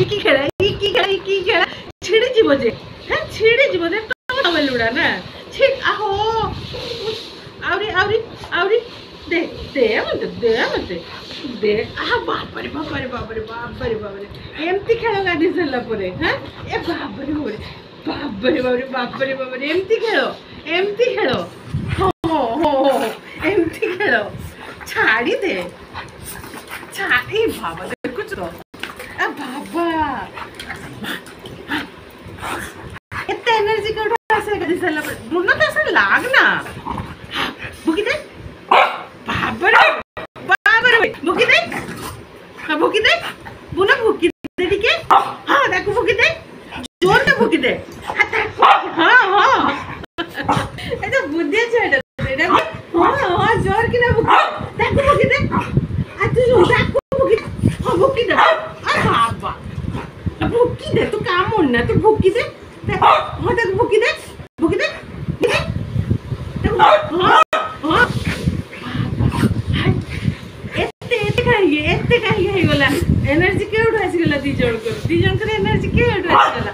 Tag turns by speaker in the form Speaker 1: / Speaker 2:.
Speaker 1: इकी खेला छिड़ी जीव जे हां छिड़ी जीव जे तो बेलुड़ा ना छि आहो आवरी आवरी आवरी दे मते दे आ बापरे बापरे बापरे बापरे बापरे एमती खेल गाधी सरला परे हां ए बापरे बापरे बापरे बापरे बापरे एमती खेल हो एमती खेल छाड़ी दे छाड़ी बाबा कुछ तो आ बाबा इतना एनर्जी का उठा से गाधी सरला परे मुन्ना तो ऐसा लाग ना भूकी दे बाबरे भूकी दे हाँ भूकी दे बुना भूकी दे ठीक है हाँ ताकू भूकी दे जोर से भूकी दे हाँ ऐसा बुद्धिया छेड़ दे हाँ जोर की ना भूकी दे तू जो ताकू भूकी दे हाँ बाबा भूकी दे तू काम होना तू भूकी दे हाँ ताकू भूकी दे एनर्जी के उठासी गला दी जण कर एनर्जी के उठासी गला